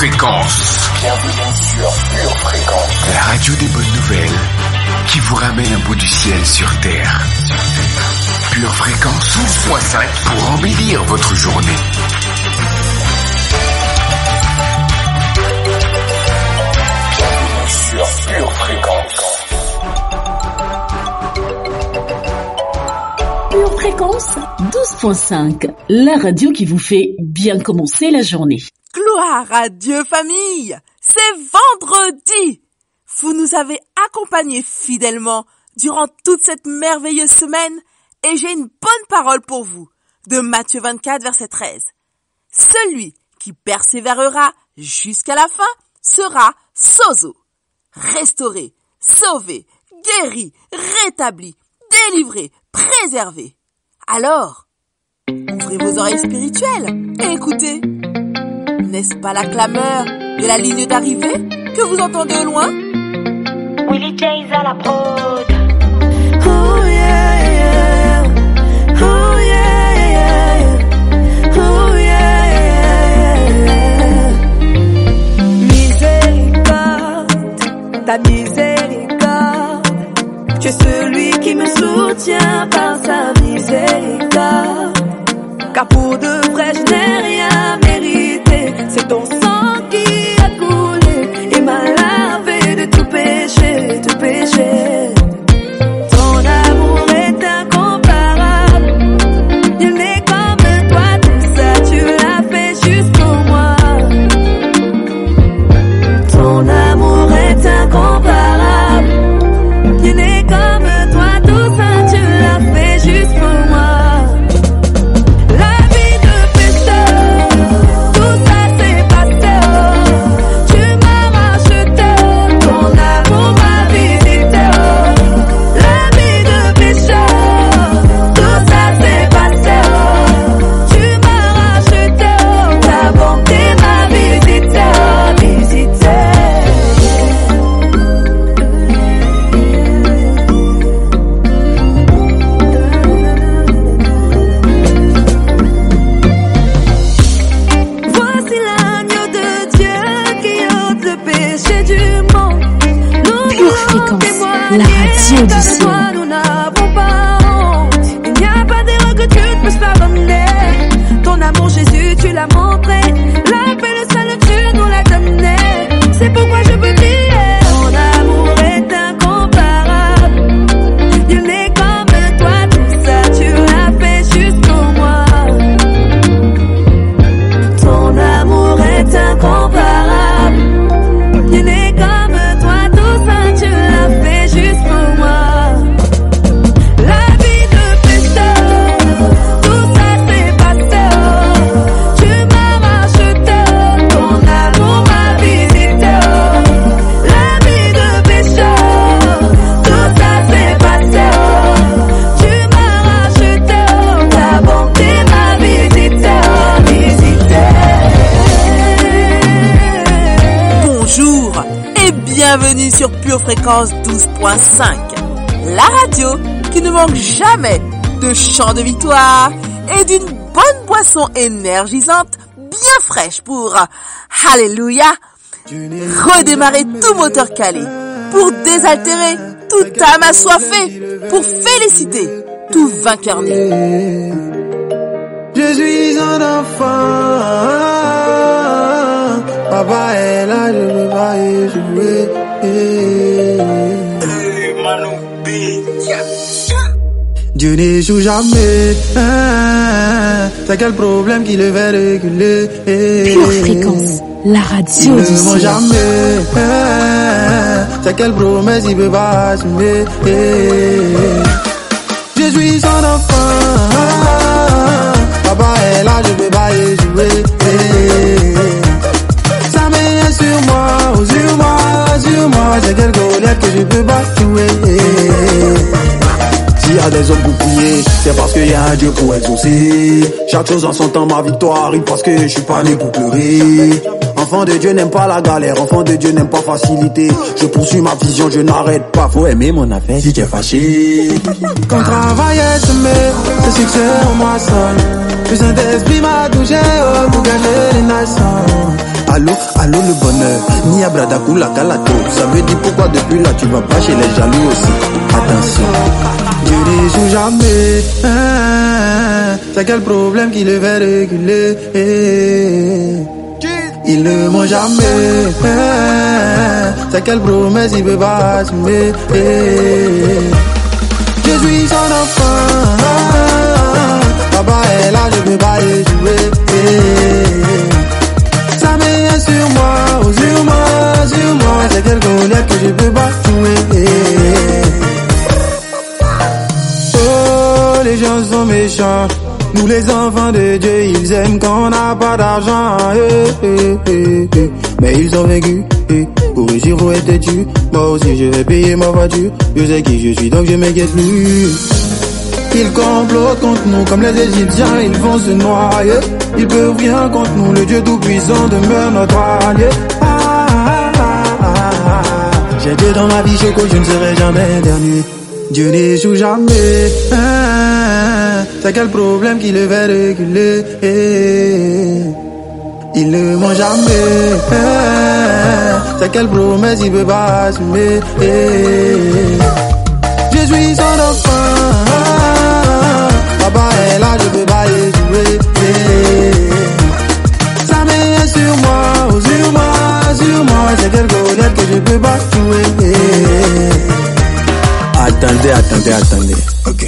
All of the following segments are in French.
Fréquence. Bienvenue sur Pure Fréquence. La radio des bonnes nouvelles qui vous ramène un bout du ciel sur Terre. Pure Fréquence 12.5 pour embellir votre journée. Bienvenue sur Pure Fréquence. Pure Fréquence 12.5, la radio qui vous fait bien commencer la journée. Gloire à Dieu, famille! C'est vendredi! Vous nous avez accompagnés fidèlement durant toute cette merveilleuse semaine et j'ai une bonne parole pour vous. De Matthieu 24, verset 13. Celui qui persévérera jusqu'à la fin sera sozo, restauré, sauvé, guéri, rétabli, délivré, préservé. Alors, ouvrez vos oreilles spirituelles et écoutez. N'est-ce pas la clameur de la ligne d'arrivée que vous entendez au loin? Willie J's à la prod. Oh yeah, yeah. Oh yeah, yeah. Oh yeah, yeah. Miséricorde, ta miséricorde. Tu es celui qui me soutient par sa miséricorde. Car pour de vrai je n'ai rien mérité. C'est ton sang qui a coulé et m'a lavé de tout péché, tout péché. Ton amour est incomparable. Il n'est comme toi, tout ça tu l'as fait juste pour moi. Ton amour est incomparable. Il n'est comme toi, tout ça tu l'as fait juste pour moi. La radio du ciel. Nous n'avons pas honte. Il n'y a pas d'erreur que tu ne puisses pardonner. Ton amour Jésus tu l'as montré. La paix le salut tu nous l'as donné. C'est pourquoi je peux dire ton amour est incomparable. Il n'est comme toi, tout ça tu l'as fait juste pour moi. Ton amour est incomparable. Il n'est comme toi, tout ça tu l'as fait juste pour moi. La vie de pécheur, tout ça s'est passé. Tu m'as racheté, ton amour m'a visité. La vie de pécheur, tout ça s'est passé. Tu m'as racheté, ta bonté m'a visité, visité. Bonjour et bienvenue sur Pure Fréquence 12.5, la radio qui ne manque jamais de chants de victoire et d'une bonne boisson énergisante bien fraîche pour, alléluia, redémarrer tout moteur calé, pour désaltérer toute âme assoiffée, pour féliciter tout vainqueur né. Je suis un enfant, papa est là, je veux pas y jouer. Dieu n'échoue jamais, c'est quel problème qui le fait reculer. Pure Fréquence, la radio du ciel. Jamais, c'est quelle promesse il peut pas assumer. Je suis son enfant, papa est là, je peux pas y jouer. Sa main est sur moi, sur moi, c'est quelle colère que je peux pas jouer. S'il y a des hommes pour prier, c'est parce qu'il y a un Dieu pour exaucer. Chaque chose en son temps, ma victoire arrive parce que je suis pas né pour pleurer. Enfant de Dieu n'aime pas la galère, enfant de Dieu n'aime pas facilité. Je poursuis ma vision, je n'arrête pas. Faut aimer mon affaire si tu es fâché. Quand travail est semé, c'est succès en moi seul. Le Saint-Esprit m'a touché pour gagner les nations. allô, le bonheur. Ni abradakou la calato. Ça veut dire pourquoi depuis là tu vas pas chez les jaloux aussi. Attention. Dieu ne joue jamais. C'est quel problème qui le fait réguler. Il ne ment jamais. C'est quelle promesse il peut pas assumer. Je suis son enfant. Papa est là, je peux pas y jouer. Ça met sur moi, oh, sur moi. C'est quelle colère que je peux pas jouer. Oh, les gens sont méchants. Nous les enfants de Dieu, ils aiment quand on n'a pas d'argent. Mais ils ont vaincu. Pour réussir, faut être têtu. Moi aussi, je vais payer ma voiture. Je sais qui je suis, donc je m'inquiète plus. Ils complotent contre nous, comme les Égyptiens, ils vont se noyer. Ils peuvent rien contre nous, le Dieu Tout-Puissant demeure notre allié. J'ai Dieu dans ma vie, Choco, je ne serai jamais dernier. Dieu n'échoue jamais. C'est quel problème qui le fait reculer. Il ne ment jamais. C'est quelle promesse il peut pas assumer. Je suis son enfant. Papa est là, je peux pas y jouer. Ça met sur moi, oh, sur moi. C'est quelle colère que je peux pas jouer. Attendez. Ok.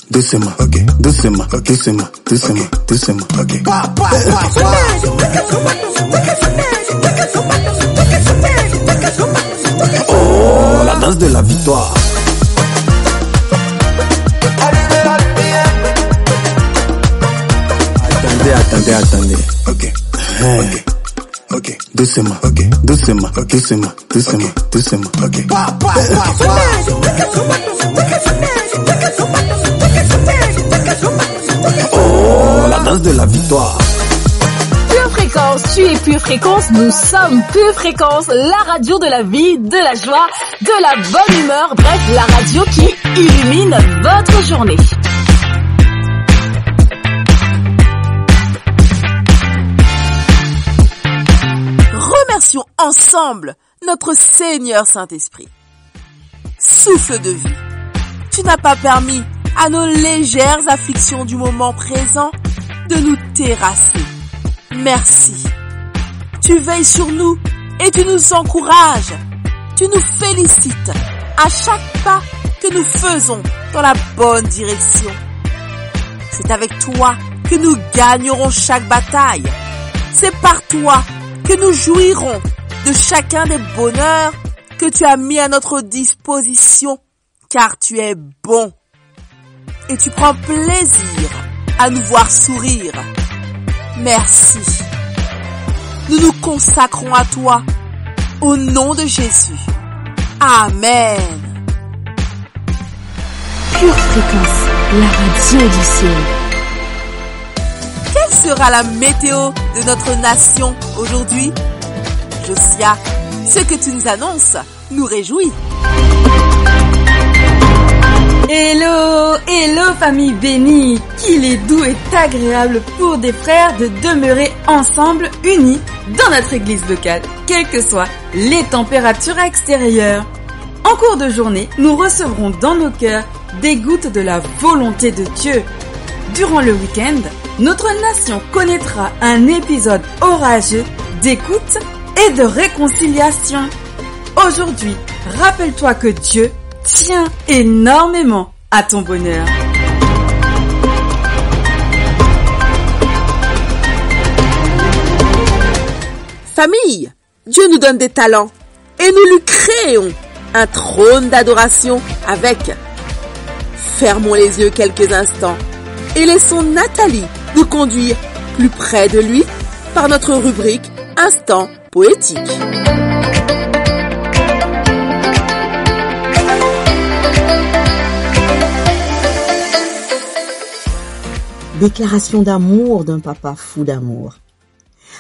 Doucement. Ok. Oh, la danse de la victoire. Attendez. Ok. Doucement. Ok. Oh, la danse de la victoire. Pure Fréquence, tu es Pure Fréquence, nous sommes Pure Fréquence, la radio de la vie, de la joie, de la bonne humeur, bref, la radio qui illumine votre journée. Remercions ensemble notre Seigneur Saint-Esprit. Souffle de vie, tu n'as pas permis à nos légères afflictions du moment présent de nous terrasser. Merci. Tu veilles sur nous et tu nous encourages. Tu nous félicites à chaque pas que nous faisons dans la bonne direction. C'est avec toi que nous gagnerons chaque bataille. C'est par toi que nous jouirons de chacun des bonheurs que tu as mis à notre disposition, car tu es bon. Et tu prends plaisir à nous voir sourire. Merci. Nous nous consacrons à toi, au nom de Jésus. Amen. Pure Fréquence, la radio du ciel. Quelle sera la météo de notre nation aujourd'hui? Josia, ce que tu nous annonces nous réjouit. Hello famille bénie, qu'il est doux et agréable pour des frères de demeurer ensemble unis dans notre église locale, quelles que soient les températures extérieures. En cours de journée, nous recevrons dans nos cœurs des gouttes de la volonté de Dieu. Durant le week-end, notre nation connaîtra un épisode orageux d'écoute et de réconciliation. Aujourd'hui, rappelle-toi que Dieu tient énormément à ton bonheur. Famille, Dieu nous donne des talents et nous lui créons un trône d'adoration avec. Fermons les yeux quelques instants et laissons Nathalie nous conduire plus près de lui par notre rubrique Instant poétique. Déclaration d'amour d'un papa fou d'amour.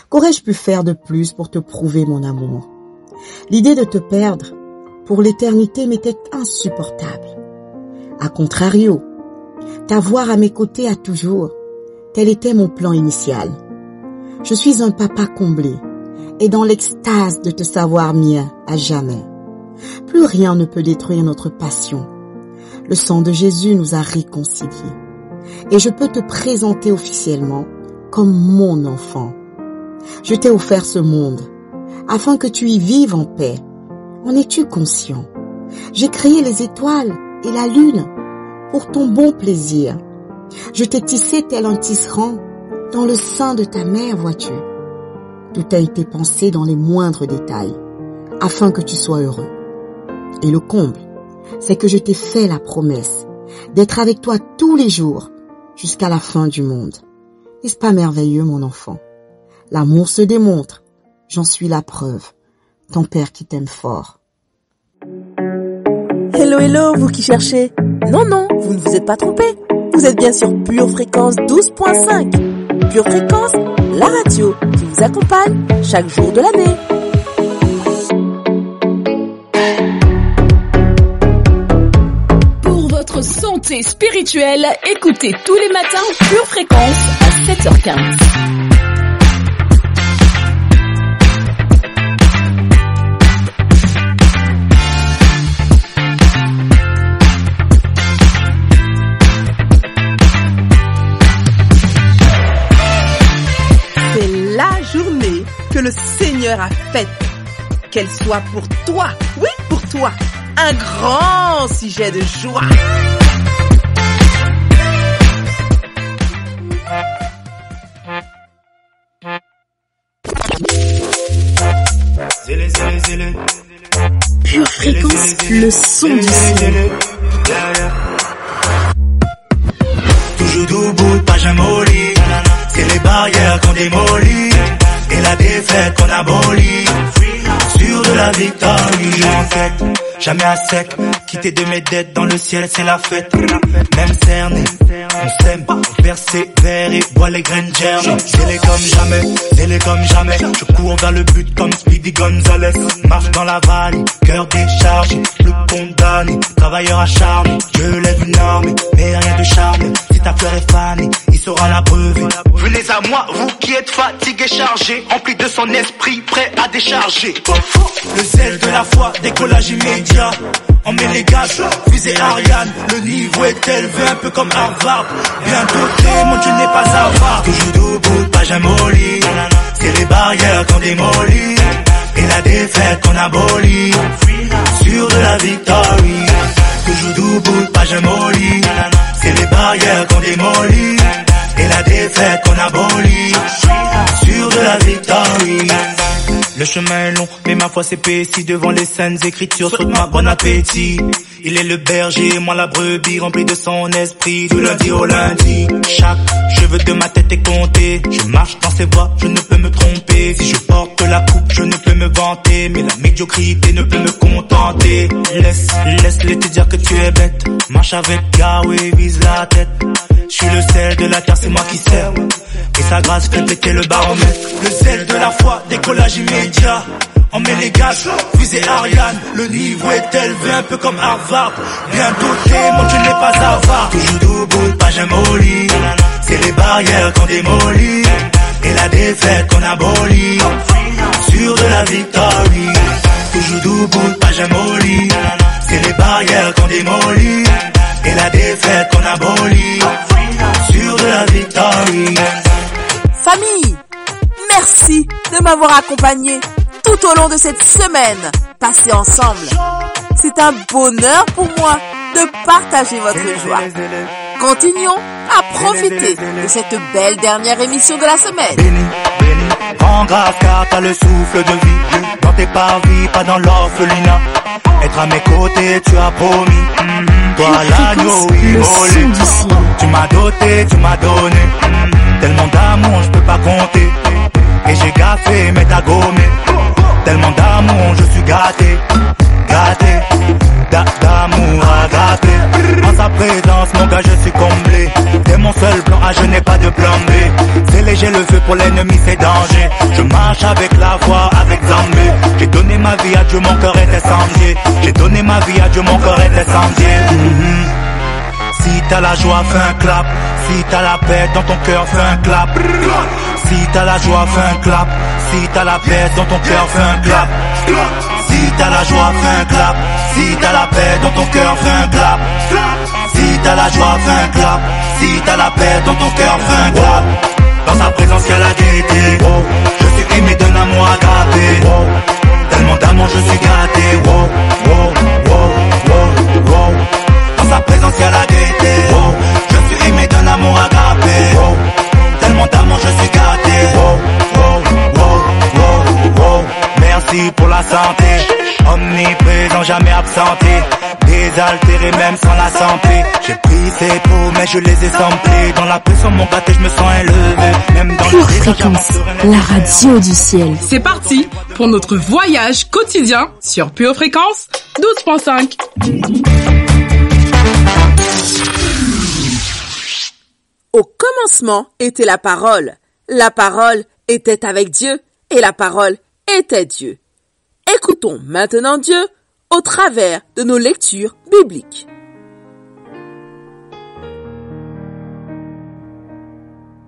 Qu'aurais-je pu faire de plus pour te prouver mon amour? L'idée de te perdre pour l'éternité m'était insupportable. A contrario, t'avoir à mes côtés à toujours, tel était mon plan initial. Je suis un papa comblé et dans l'extase de te savoir mien à jamais. Plus rien ne peut détruire notre passion. Le sang de Jésus nous a réconciliés et je peux te présenter officiellement comme mon enfant. Je t'ai offert ce monde afin que tu y vives en paix. En es-tu conscient? J'ai créé les étoiles et la lune pour ton bon plaisir. Je t'ai tissé tel un tisserand dans le sein de ta mère, vois-tu. Tout a été pensé dans les moindres détails afin que tu sois heureux. Et le comble, c'est que je t'ai fait la promesse d'être avec toi tous les jours jusqu'à la fin du monde. N'est-ce pas merveilleux, mon enfant? L'amour se démontre, j'en suis la preuve. Ton père qui t'aime fort. Hello, hello, vous qui cherchez. Non, vous ne vous êtes pas trompé. Vous êtes bien sur Pure Fréquence 12.5. Pure Fréquence, la radio qui vous accompagne chaque jour de l'année. Pour votre santé spirituelle, écoutez tous les matins Pure Fréquence à 7h15. Que le Seigneur a faite, qu'elle soit pour toi, oui pour toi, un grand sujet de joie. Pure Fréquence, le son du ciel. Toujours debout, pas jamais au lit. C'est les barrières qu'on démolit et la défaite qu'on abolit. Sûr de la victoire, en tête, jamais à sec. Quitter de mes dettes dans le ciel, c'est la fête. Même cerné, on s'aime, on persévère et boit les graines germes. Zélé comme jamais. Je cours vers le but comme Speedy Gonzales. Marche dans la vallée, cœur déchargé, plus condamné, travailleur acharné. Je lève une arme, mais rien de charme. Si ta fleur est fanée, il saura la brevet. Venez à moi, vous qui êtes fatigués, chargés, emplis de son esprit, prêt à décharger. Le zèle de la foi, décollage immédiat. On met les gaz, fusée Ariane. Le niveau est élevé, un peu comme Harvard. Bien doté, mon Dieu n'est pas avare. Toujours debout, pas jamais au lit. C'est les barrières qu'on démolit et la défaite qu'on abolit. Sûr de la victoire. Toujours debout, pas jamais au lit. C'est les barrières qu'on démolit et la défaite qu'on abolit. Sûr de la victoire. Le chemin est long, mais ma foi s'épaissit devant les saintes écritures. Souhaite-moi bon appétit. Il est le berger, moi la brebis, remplie de son esprit, du lundi au lundi. Chaque cheveu de ma tête est compté. Je marche dans ses voies, je ne peux me tromper. Si je porte la coupe, je ne peux me vanter, mais la médiocrité ne peut me contenter. Laisse-les te dire que tu es bête. Marche avec Yahweh, vise la tête. Je suis le sel de la terre, c'est moi qui sers. Et sa grâce fait péter le baromètre. Le zèle de la foi, décollage immédiat. On met les gaz, fusée Ariane. Le niveau est élevé, un peu comme Harvard. Bien doté, mon Dieu n'est pas avare. Toujours debout, pas jamais au lit. C'est les barrières qu'on démolit et la défaite qu'on abolit. Sûr de la victoire. Toujours debout, pas jamais au lit. C'est les barrières qu'on démolit et la défaite qu'on abolit. Sûr de la victoire. Famille, merci de m'avoir accompagné tout au long de cette semaine passée ensemble. C'est un bonheur pour moi de partager votre joie. Continuons à profiter de cette belle dernière émission de la semaine. Prends grâce car t'as le souffle de vie. Dans tes parvis, pas dans l'orphelinat. Être à mes côtés, tu as promis. Toi l'agneau immolé. Tu m'as doté, tu m'as donné. Tellement d'amour, je peux pas compter. Et j'ai gaffé, mais t'as gommé. Tellement d'amour, je suis gâté. D'amour à gâter. En sa présence, mon gars, je suis comblé. T'es mon seul plan A, je n'ai pas de plan B. C'est léger le feu pour l'ennemi, c'est danger. Je marche avec la foi, avec Zambé. J'ai donné ma vie à Dieu, mon cœur est incendié. J'ai donné ma vie à Dieu, mon cœur est incendié. Si t'as la joie, fais un clap. Si t'as la paix dans ton cœur, fais un clap. Si t'as la joie, fais un clap. Si t'as la paix dans ton cœur, fais un clap. Si t'as la joie, fais un clap. Si t'as la paix dans ton cœur, fais un clap. Si t'as la joie, fais un clap. Si t'as la paix dans ton cœur, fais un clap. Dans sa présence y'a la gaieté. Je suis aimé d'un amour agapé. Tellement d'amour je suis gâté. Dans sa présence y'a la gaieté. Je suis aimé d'un amour agapé. Tellement d'amour je suis gâté. Merci pour la santé. Omniprésent, jamais absenté. Désaltéré même sans la santé. J'ai pris ces pots mais je les ai samplés. Dans la pression mon gâté je me sens élevé. Même dans Pure Fréquence, la radio du ciel. C'est parti pour notre voyage quotidien sur Pure Fréquence 12.5. Au commencement était la parole était avec Dieu et la parole était Dieu. Écoutons maintenant Dieu au travers de nos lectures bibliques.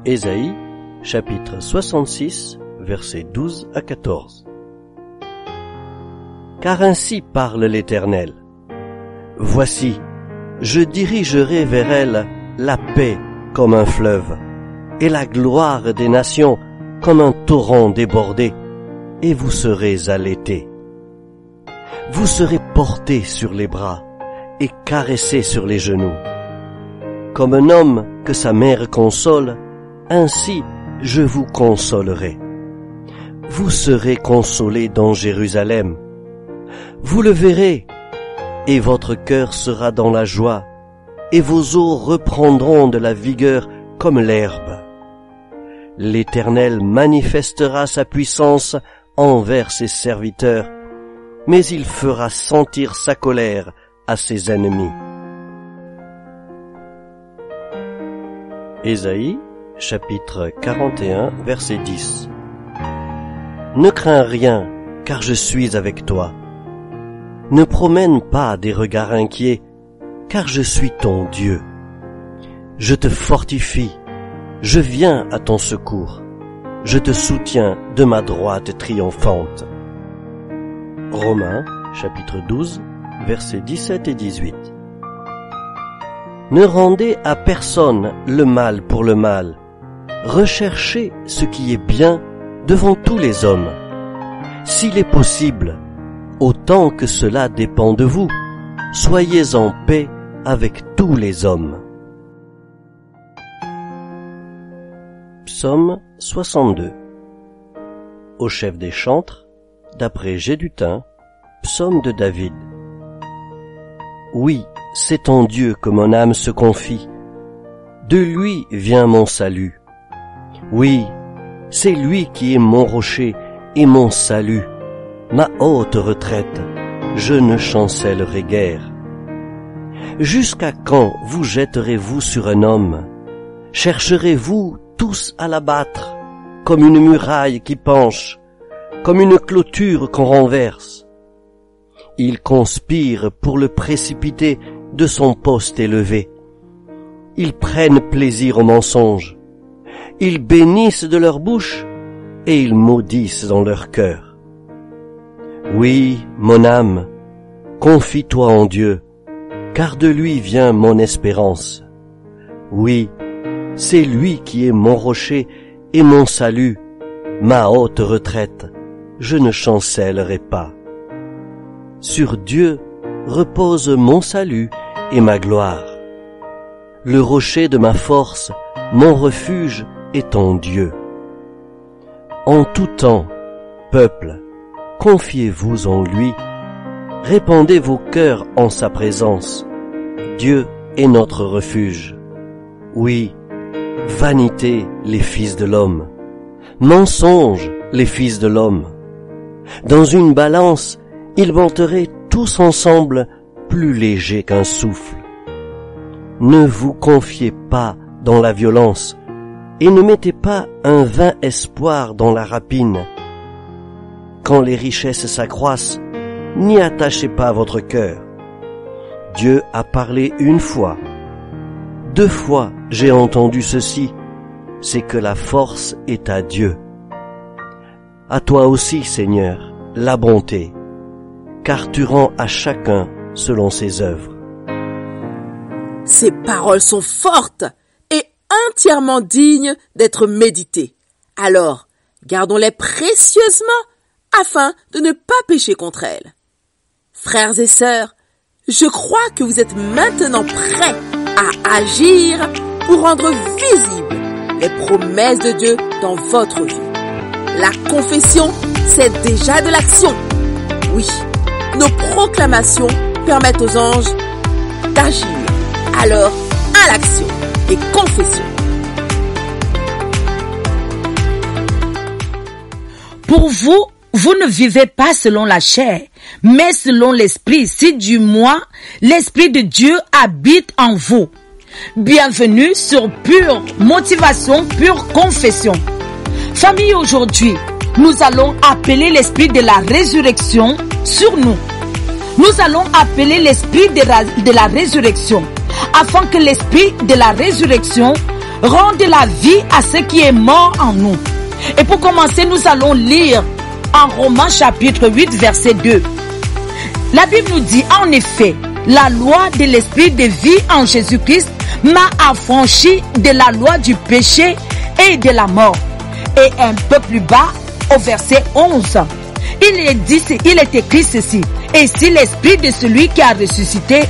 Ésaïe, chapitre 66, versets 12 à 14. Car ainsi parle l'Éternel. Voici, je dirigerai vers elle la paix comme un fleuve, et la gloire des nations comme un torrent débordé, et vous serez allaités. Vous serez portés sur les bras et caressés sur les genoux. Comme un homme que sa mère console, ainsi je vous consolerai. Vous serez consolés dans Jérusalem. Vous le verrez, et votre cœur sera dans la joie, et vos os reprendront de la vigueur comme l'herbe. L'Éternel manifestera sa puissance envers ses serviteurs, mais il fera sentir sa colère à ses ennemis. Ésaïe, chapitre 41, verset 10. Ne crains rien, car je suis avec toi. Ne promène pas des regards inquiets, car je suis ton Dieu. Je te fortifie, je viens à ton secours, je te soutiens de ma droite triomphante. Romains, chapitre 12, versets 17 et 18. Ne rendez à personne le mal pour le mal. Recherchez ce qui est bien devant tous les hommes. S'il est possible, autant que cela dépend de vous, soyez en paix avec tous les hommes. Psaume 62. Au chef des chantres, d'après Gédutin, psaume de David. Oui, c'est en Dieu que mon âme se confie. De lui vient mon salut. Oui, c'est lui qui est mon rocher et mon salut, ma haute retraite. Je ne chancellerai guère. Jusqu'à quand vous jetterez-vous sur un homme? Chercherez-vous tous à l'abattre, comme une muraille qui penche, comme une clôture qu'on renverse? Ils conspirent pour le précipiter de son poste élevé. Ils prennent plaisir au mensonge. Ils bénissent de leur bouche et ils maudissent dans leur cœur. Oui, mon âme, confie-toi en Dieu, car de lui vient mon espérance. Oui, c'est lui qui est mon rocher et mon salut, ma haute retraite. Je ne chancellerai pas. Sur Dieu repose mon salut et ma gloire. Le rocher de ma force, mon refuge est en Dieu. En tout temps, peuple, confiez-vous en lui. Répandez vos cœurs en sa présence. Dieu est notre refuge. Oui, vanité les fils de l'homme, mensonge les fils de l'homme. Dans une balance, ils vanteraient tous ensemble plus légers qu'un souffle. Ne vous confiez pas dans la violence et ne mettez pas un vain espoir dans la rapine. Quand les richesses s'accroissent, n'y attachez pas votre cœur. Dieu a parlé une fois. 2 fois j'ai entendu ceci, c'est que la force est à Dieu. À toi aussi, Seigneur, la bonté, car tu rends à chacun selon ses œuvres. Ces paroles sont fortes et entièrement dignes d'être méditées. Alors, gardons-les précieusement afin de ne pas pécher contre elles. Frères et sœurs, je crois que vous êtes maintenant prêts à agir pour rendre visibles les promesses de Dieu dans votre vie. La confession, c'est déjà de l'action. Oui, nos proclamations permettent aux anges d'agir. Alors, à l'action et confession. Pour vous, vous ne vivez pas selon la chair, mais selon l'esprit, si du moins l'esprit de Dieu habite en vous. Bienvenue sur Pure Motivation, Pure Confession. Famille, aujourd'hui, nous allons appeler l'esprit de la résurrection sur nous. Nous allons appeler l'esprit de la résurrection, afin que l'esprit de la résurrection rende la vie à ce qui est mort en nous. Et pour commencer, nous allons lire en Romains chapitre 8, verset 2. La Bible nous dit, en effet, la loi de l'esprit de vie en Jésus-Christ m'a affranchi de la loi du péché et de la mort. Et un peu plus bas, au verset 11, il est écrit ceci. Et si l'esprit de celui qui a ressuscité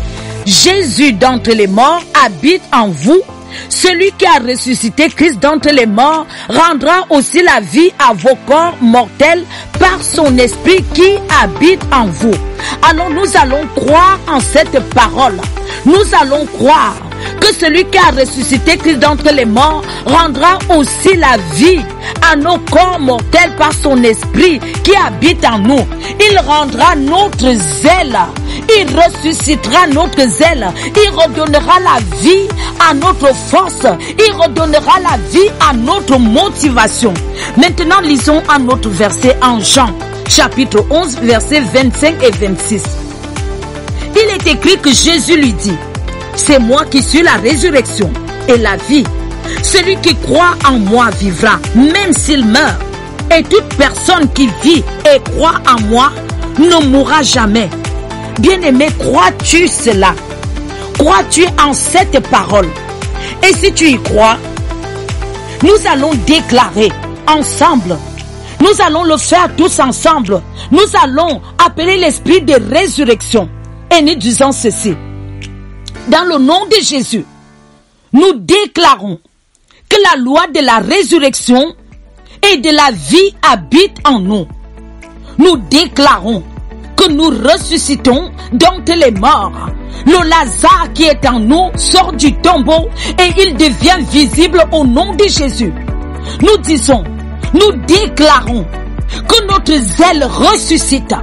Jésus d'entre les morts habite en vous, celui qui a ressuscité Christ d'entre les morts rendra aussi la vie à vos corps mortels par son esprit qui habite en vous. Alors nous allons croire en cette parole. Nous allons croire que celui qui a ressuscité Christ d'entre les morts rendra aussi la vie à nos corps mortels par son esprit qui habite en nous. Il rendra notre zèle. Il ressuscitera notre zèle. Il redonnera la vie à notre force. Il redonnera la vie à notre motivation. Maintenant, lisons un autre verset en Jean, chapitre 11, versets 25 et 26. Il est écrit que Jésus lui dit, « C'est moi qui suis la résurrection et la vie. Celui qui croit en moi vivra, même s'il meurt. Et toute personne qui vit et croit en moi ne mourra jamais. » Bien-aimé, crois-tu cela? Crois-tu en cette parole? Et si tu y crois, nous allons déclarer ensemble. Nous allons le faire tous ensemble. Nous allons appeler l'esprit de résurrection. Et nous disons ceci. Dans le nom de Jésus, nous déclarons que la loi de la résurrection et de la vie habite en nous. Nous déclarons que nous ressuscitons d'entre les morts. Le Lazare qui est en nous sort du tombeau et il devient visible au nom de Jésus. Nous disons, nous déclarons que notre zèle ressuscite.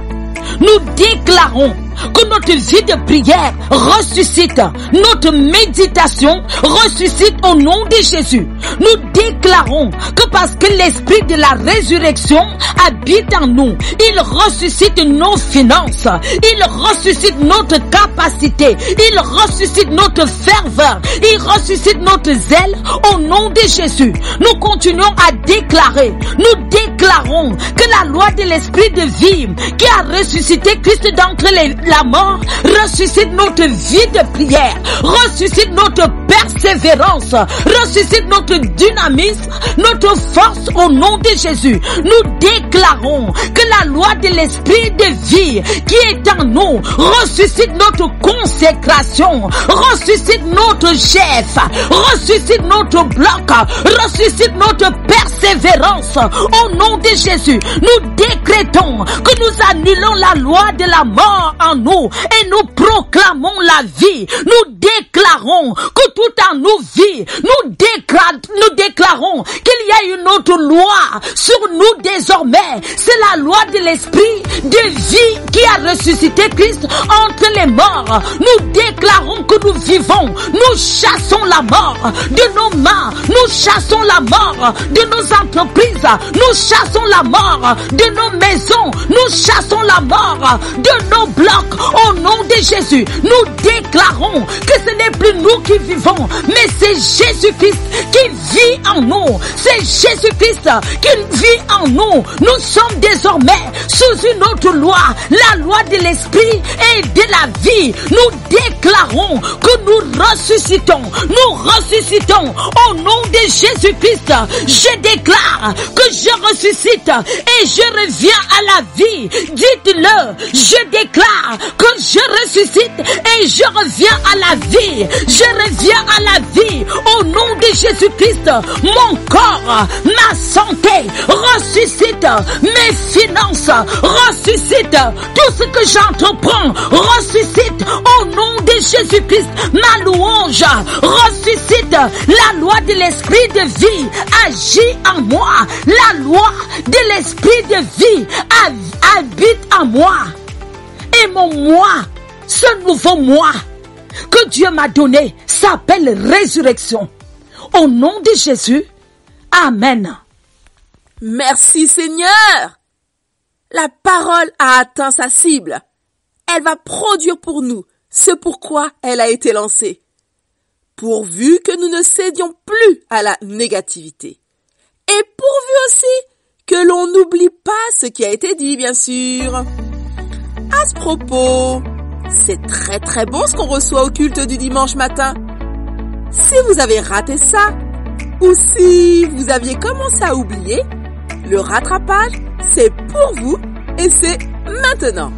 Nous déclarons que notre vie de prière ressuscite, notre méditation ressuscite au nom de Jésus. Nous déclarons que parce que l'esprit de la résurrection habite en nous, il ressuscite nos finances, il ressuscite notre capacité, il ressuscite notre ferveur, il ressuscite notre zèle au nom de Jésus. Nous continuons à déclarer, nous déclarons que la loi de l'esprit de vie qui a ressuscité Christ d'entre la mort ressuscite notre vie de prière, ressuscite notre persévérance, ressuscite notre dynamisme, notre force au nom de Jésus. Nous déclarons que la loi de l'esprit de vie qui est en nous ressuscite notre consécration, ressuscite notre chef, ressuscite notre bloc, ressuscite notre persévérance au nom de Jésus. Nous décrétons que nous annulons la loi de la mort en nous et nous proclamons la vie. Nous déclarons que tout en nous vit. Nous déclarons qu'il y a une autre loi sur nous désormais. C'est la loi de l'esprit de vie qui a ressuscité Christ entre les morts. Nous déclarons que nous vivons. Nous chassons la mort de nos mains. Nous chassons la mort de nos entreprises. Nous chassons la mort de nos maisons. Nous chassons la mort de nos blocs. Au nom de Jésus, nous déclarons que ce n'est plus nous qui vivons, mais c'est Jésus-Christ qui vit en nous. C'est Jésus-Christ qui vit en nous. Nous sommes désormais sous une autre loi, la loi de l'esprit et de la vie. Nous déclarons que nous ressuscitons. Nous ressuscitons au nom de Jésus-Christ. Je déclare que je ressuscite et je reviens à la vie. Dites-le, je déclare que je ressuscite et je reviens à la vie. Je reviens à la vie au nom de Jésus-Christ. Mon corps, ma santé ressuscite, mes finances ressuscite, tout ce que j'entreprends ressuscite au nom de Jésus-Christ. Ma louange ressuscite. La loi de l'esprit de vie agit en moi. La loi de l'esprit de vie habite en moi. Et mon moi, ce nouveau moi que Dieu m'a donné s'appelle résurrection. Au nom de Jésus, Amen. Merci Seigneur. La parole a atteint sa cible. Elle va produire pour nous ce pourquoi elle a été lancée. Pourvu que nous ne cédions plus à la négativité. Et pourvu aussi que l'on n'oublie pas ce qui a été dit, bien sûr. À ce propos, c'est très très bon ce qu'on reçoit au culte du dimanche matin. Si vous avez raté ça, ou si vous aviez commencé à oublier, le rattrapage, c'est pour vous et c'est maintenant.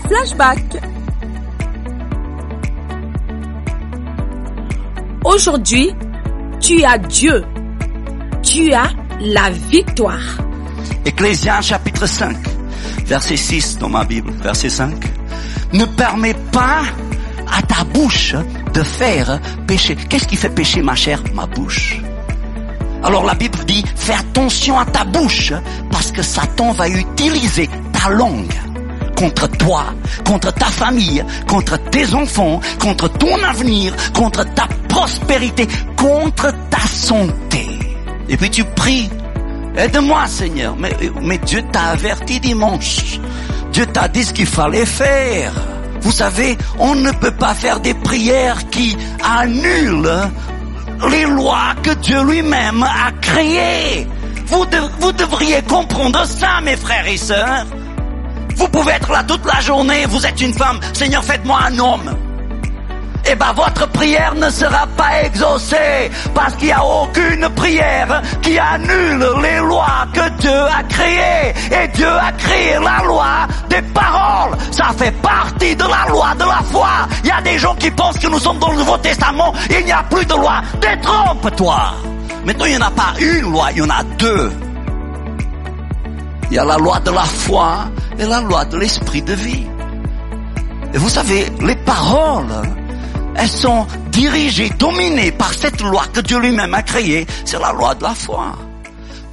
Flashback. Aujourd'hui, tu as Dieu. Tu as la victoire. Ecclésiens chapitre 5, verset 6 dans ma Bible, verset 5. Ne permets pas à ta bouche de faire pécher. Qu'est-ce qui fait pécher, ma chère? Ma bouche. Alors la Bible dit, fais attention à ta bouche, parce que Satan va utiliser ta langue contre toi, contre ta famille, contre tes enfants, contre ton avenir, contre ta prospérité, contre ta santé. Et puis tu pries, aide-moi Seigneur, mais Dieu t'a averti dimanche. Dieu t'a dit ce qu'il fallait faire. Vous savez, on ne peut pas faire des prières qui annulent les lois que Dieu lui-même a créées. Vous devriez comprendre ça, mes frères et sœurs. Vous pouvez être là toute la journée, vous êtes une femme, Seigneur, faites-moi un homme. Eh ben, votre prière ne sera pas exaucée, parce qu'il n'y a aucune prière qui annule les lois que Dieu a créées. Et Dieu a créé la loi des paroles. Ça fait partie de la loi de la foi. Il y a des gens qui pensent que nous sommes dans le Nouveau Testament, il n'y a plus de loi. Détrompe-toi. Maintenant, il n'y en a pas une loi, il y en a deux. Il y a la loi de la foi et la loi de l'esprit de vie. Et vous savez, les paroles, elles sont dirigées, dominées par cette loi que Dieu lui-même a créée. C'est la loi de la foi.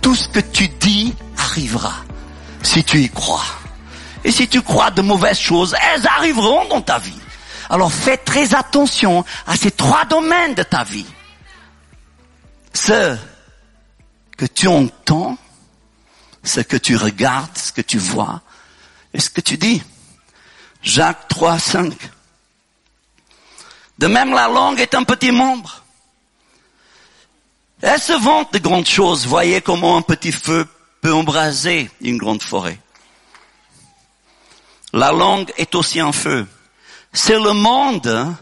Tout ce que tu dis arrivera, si tu y crois. Et si tu crois de mauvaises choses, elles arriveront dans ta vie. Alors fais très attention à ces trois domaines de ta vie. Ce que tu entends, ce que tu regardes, ce que tu vois, et ce que tu dis. Jacques 3, 5. De même, la langue est un petit membre. Elle se vante de grandes choses. Voyez comment un petit feu peut embraser une grande forêt. La langue est aussi un feu. C'est le monde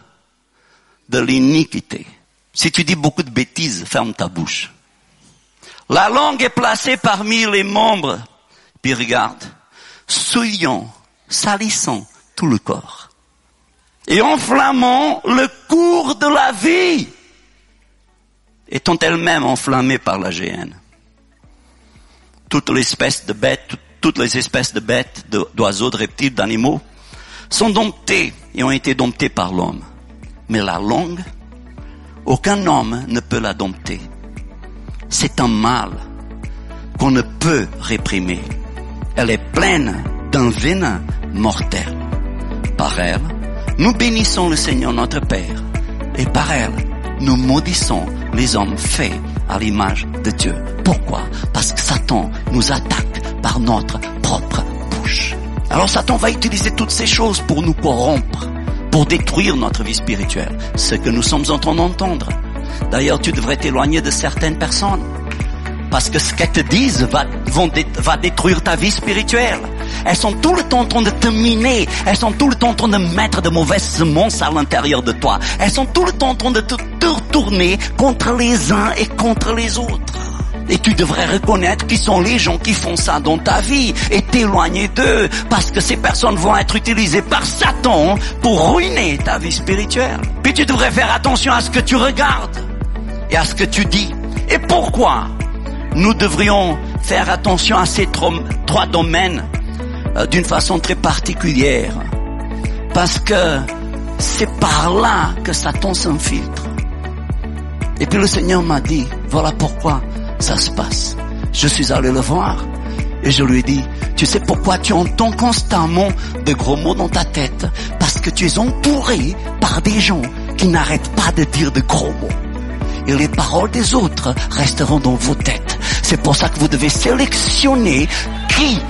de l'iniquité. Si tu dis beaucoup de bêtises, ferme ta bouche. La langue est placée parmi les membres. Puis regarde, souillant, salissant tout le corps. Et enflammant le cours de la vie, étant elle-même enflammée par la géhenne. Toutes les espèces de bêtes, d'oiseaux, de reptiles, d'animaux, sont domptées et ont été domptées par l'homme. Mais la langue, aucun homme ne peut la dompter. C'est un mal qu'on ne peut réprimer. Elle est pleine d'un venin mortel. Par elle, nous bénissons le Seigneur notre Père, et par elle, nous maudissons les hommes faits à l'image de Dieu. Pourquoi? Parce que Satan nous attaque par notre propre bouche. Alors Satan va utiliser toutes ces choses pour nous corrompre, pour détruire notre vie spirituelle, ce que nous sommes en train d'entendre. D'ailleurs, tu devrais t'éloigner de certaines personnes, parce que ce qu'elles te disent va détruire ta vie spirituelle. Elles sont tout le temps en train de te miner. Elles sont tout le temps en train de mettre de mauvaises semences à l'intérieur de toi. Elles sont tout le temps en train de te retourner contre les uns et contre les autres. Et tu devrais reconnaître qui sont les gens qui font ça dans ta vie et t'éloigner d'eux, parce que ces personnes vont être utilisées par Satan pour ruiner ta vie spirituelle. Puis tu devrais faire attention à ce que tu regardes et à ce que tu dis. Et pourquoi nous devrions faire attention à ces trois domaines d'une façon très particulière? Parce que c'est par là que Satan s'infiltre. Et puis le Seigneur m'a dit, voilà pourquoi ça se passe. Je suis allé le voir et je lui ai dit, tu sais pourquoi tu entends constamment de gros mots dans ta tête? Parce que tu es entouré par des gens qui n'arrêtent pas de dire de gros mots. Et les paroles des autres resteront dans vos têtes. C'est pour ça que vous devez sélectionner qui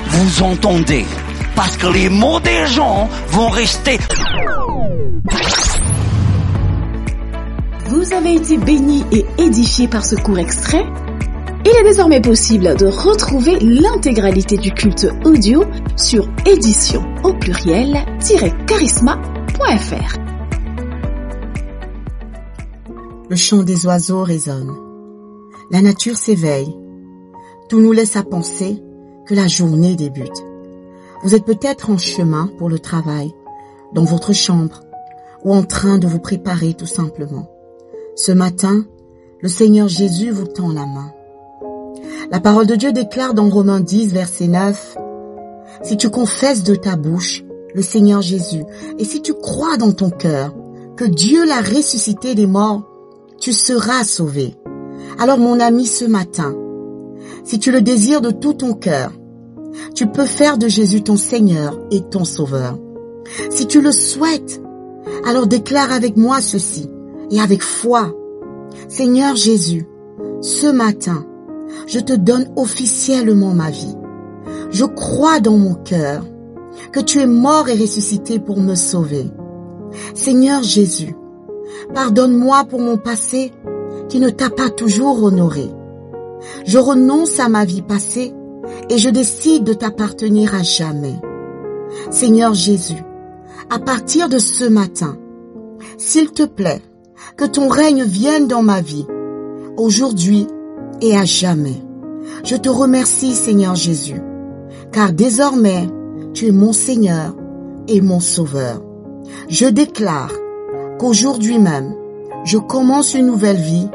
vous entendez. Parce que les mots des gens vont rester. Vous avez été bénis et édifiés par ce court extrait? Il est désormais possible de retrouver l'intégralité du culte audio sur édition au pluriel-charisma.fr. Le chant des oiseaux résonne. La nature s'éveille. Tout nous laisse à penser que la journée débute. Vous êtes peut-être en chemin pour le travail, dans votre chambre, ou en train de vous préparer tout simplement. Ce matin, le Seigneur Jésus vous tend la main. La parole de Dieu déclare dans Romains 10, verset 9, « Si tu confesses de ta bouche le Seigneur Jésus, et si tu crois dans ton cœur que Dieu l'a ressuscité des morts, tu seras sauvé. » Alors mon ami, ce matin, si tu le désires de tout ton cœur, tu peux faire de Jésus ton Seigneur et ton Sauveur. Si tu le souhaites, alors déclare avec moi ceci, et avec foi. Seigneur Jésus, ce matin, je te donne officiellement ma vie. Je crois dans mon cœur que tu es mort et ressuscité pour me sauver. Seigneur Jésus, pardonne-moi pour mon passé qui ne t'a pas toujours honoré. Je renonce à ma vie passée et je décide de t'appartenir à jamais. Seigneur Jésus, à partir de ce matin, s'il te plaît, que ton règne vienne dans ma vie, aujourd'hui et à jamais. Je te remercie, Seigneur Jésus, car désormais, tu es mon Seigneur et mon Sauveur. Je déclare qu'aujourd'hui même, je commence une nouvelle vie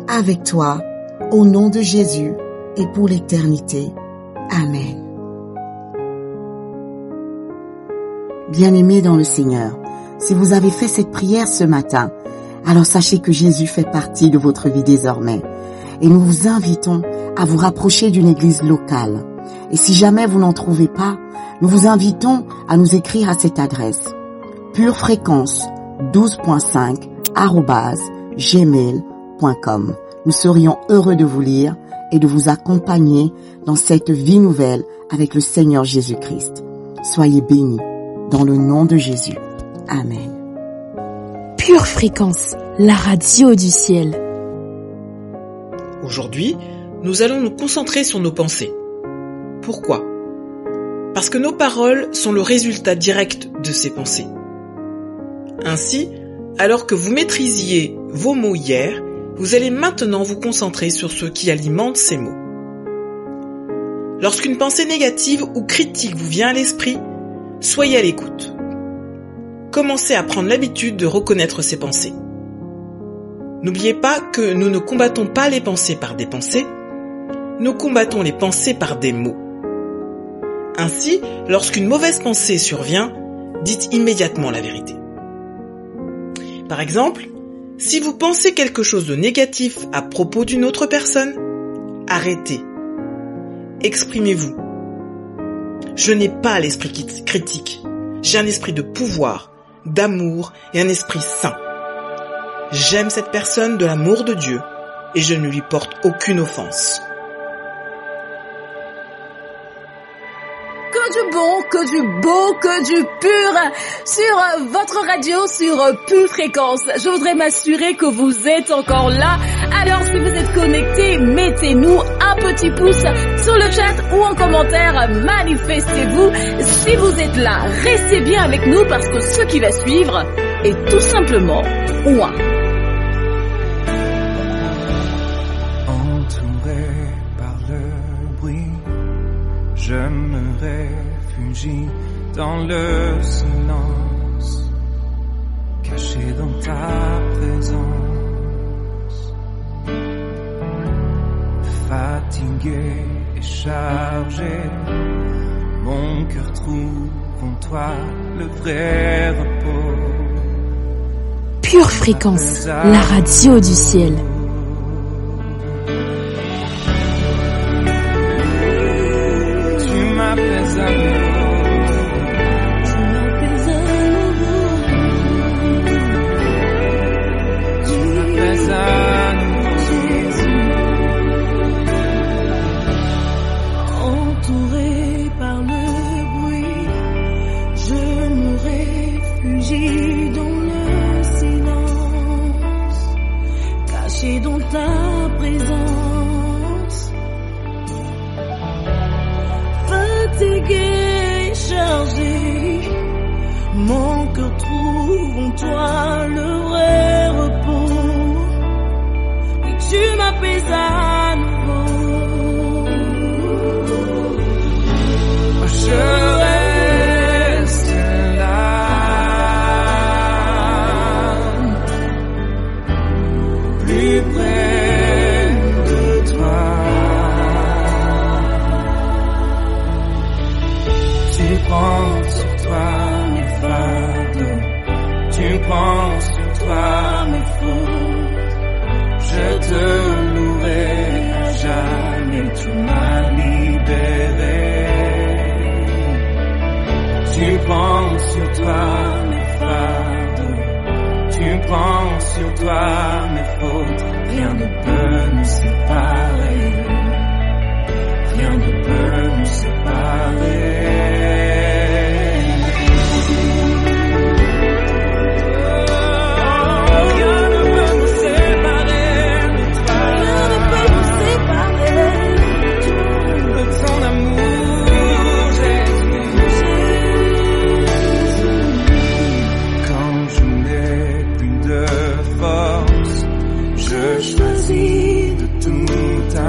avec toi, au nom de Jésus et pour l'éternité. Amen. Bien-aimés dans le Seigneur, si vous avez fait cette prière ce matin, alors sachez que Jésus fait partie de votre vie désormais. Et nous vous invitons à vous rapprocher d'une église locale. Et si jamais vous n'en trouvez pas, nous vous invitons à nous écrire à cette adresse purefréquence12.5@gmail.com. Nous serions heureux de vous lire et de vous accompagner dans cette vie nouvelle avec le Seigneur Jésus-Christ. Soyez bénis dans le nom de Jésus. Amen. Pure Fréquence, la radio du ciel. Aujourd'hui, nous allons nous concentrer sur nos pensées. Pourquoi? Parce que nos paroles sont le résultat direct de ces pensées. Ainsi, alors que vous maîtrisiez vos mots hier, vous allez maintenant vous concentrer sur ce qui alimente ces mots. Lorsqu'une pensée négative ou critique vous vient à l'esprit, soyez à l'écoute. Commencez à prendre l'habitude de reconnaître ces pensées. N'oubliez pas que nous ne combattons pas les pensées par des pensées, nous combattons les pensées par des mots. Ainsi, lorsqu'une mauvaise pensée survient, dites immédiatement la vérité. Par exemple, si vous pensez quelque chose de négatif à propos d'une autre personne, arrêtez. Exprimez-vous. Je n'ai pas l'esprit critique. J'ai un esprit de pouvoir, d'amour et un esprit saint. J'aime cette personne de l'amour de Dieu et je ne lui porte aucune offense. Que du bon, que du beau, que du pur sur votre radio, sur Pure Fréquence. Je voudrais m'assurer que vous êtes encore là. Alors si vous êtes connectés, mettez-nous un petit pouce sur le chat ou en commentaire, manifestez-vous. Si vous êtes là, restez bien avec nous parce que ce qui va suivre est tout simplement ouin. Entouré par le bruit, je me réfugie dans le silence, caché dans ta présence. Fatigué et chargé, mon cœur trouve en toi le vrai repos. Pure Fréquence, la radio du ciel. Tu m'appelles à nouveau, tu m'appelles à nouveau, tu m'appelles à nouveau. Entouré par le bruit, je me réfugie dans le silence, caché dans ta présence. Fatigué et chargé, mon cœur trouve en toi le vrai repos. Et tu m'apaises à nouveau. Je reste là, plus près de toi. Tu prends sur toi mes fardeaux, tu prends sur toi mes fautes. Je te louerai à jamais, tu m'as libéré. Tu prends sur toi mes fardeaux, tu prends sur toi mes fautes. Rien ne peut nous séparer, rien ne peut nous séparer.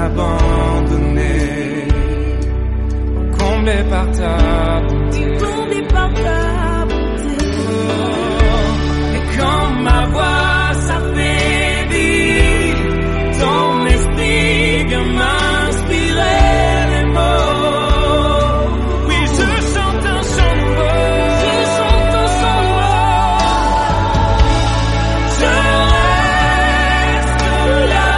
Abandonné, comblé par ta bonté, comblé par ta bonté. Oh, et quand ma voix s'affaiblit, ton esprit vient m'inspirer les mots. Oui, je chante un chant nouveau, je chante un chant nouveau. Je reste là.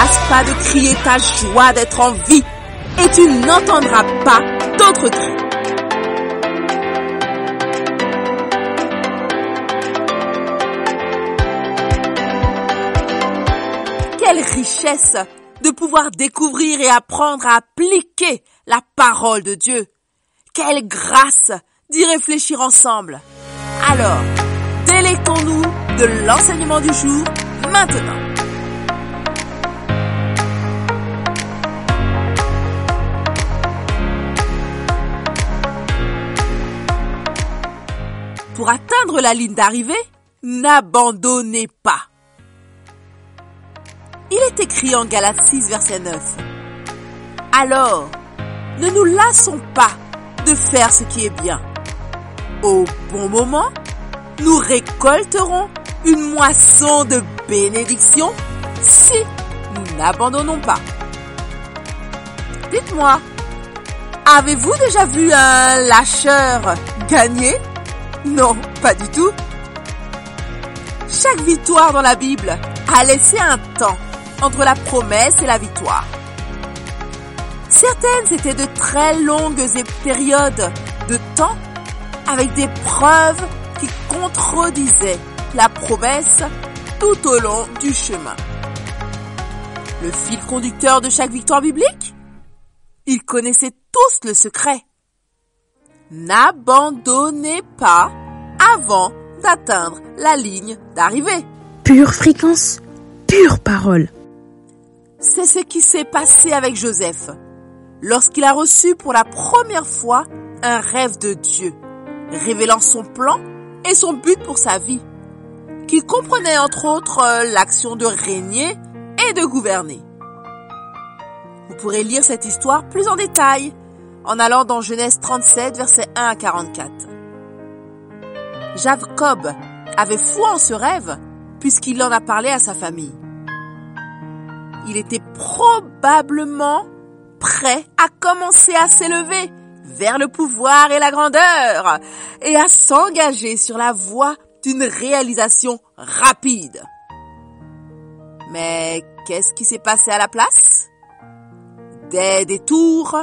lasse pas de crier ta joie d'être en vie et tu n'entendras pas d'autres cris. Quelle richesse de pouvoir découvrir et apprendre à appliquer la parole de Dieu. Quelle grâce d'y réfléchir ensemble. Alors, délectons-nous de l'enseignement du jour maintenant. Pour atteindre la ligne d'arrivée, n'abandonnez pas. Il est écrit en Galates 6, verset 9. Alors, ne nous lassons pas de faire ce qui est bien. Au bon moment, nous récolterons une moisson de bénédiction si nous n'abandonnons pas. Dites-moi, avez-vous déjà vu un lâcheur gagner? Non, pas du tout. Chaque victoire dans la Bible a laissé un temps entre la promesse et la victoire. Certaines étaient de très longues périodes de temps avec des preuves qui contredisaient la promesse tout au long du chemin. Le fil conducteur de chaque victoire biblique? Ils connaissaient tous le secret. N'abandonnez pas avant d'atteindre la ligne d'arrivée. Pure fréquence, pure parole. C'est ce qui s'est passé avec Joseph lorsqu'il a reçu pour la première fois un rêve de Dieu, révélant son plan et son but pour sa vie, qui comprenait entre autres l'action de régner et de gouverner. Vous pourrez lire cette histoire plus en détail en allant dans Genèse 37, versets 1 à 44. Jacob avait foi en ce rêve puisqu'il en a parlé à sa famille. Il était probablement prêt à commencer à s'élever vers le pouvoir et la grandeur et à s'engager sur la voie d'une réalisation rapide. Mais qu'est-ce qui s'est passé à la place? Des détours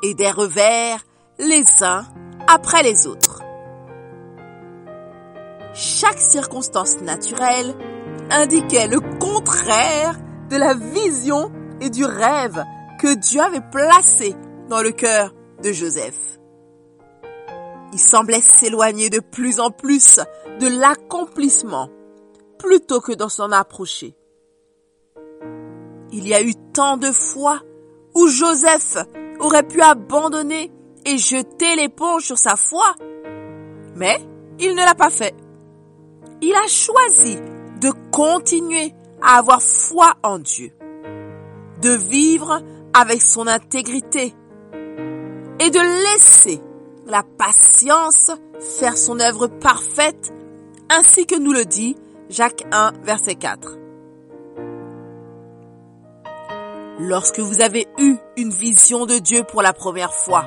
et des revers les uns après les autres. Chaque circonstance naturelle indiquait le contraire de la vision et du rêve que Dieu avait placé dans le cœur de Joseph. Il semblait s'éloigner de plus en plus de l'accomplissement plutôt que de s'en approcher. Il y a eu tant de fois où Joseph aurait pu abandonner et jeter l'éponge sur sa foi, mais il ne l'a pas fait. Il a choisi de continuer à avoir foi en Dieu, de vivre avec son intégrité et de laisser la patience faire son œuvre parfaite, ainsi que nous le dit Jacques 1, verset 4. Lorsque vous avez eu une vision de Dieu pour la première fois,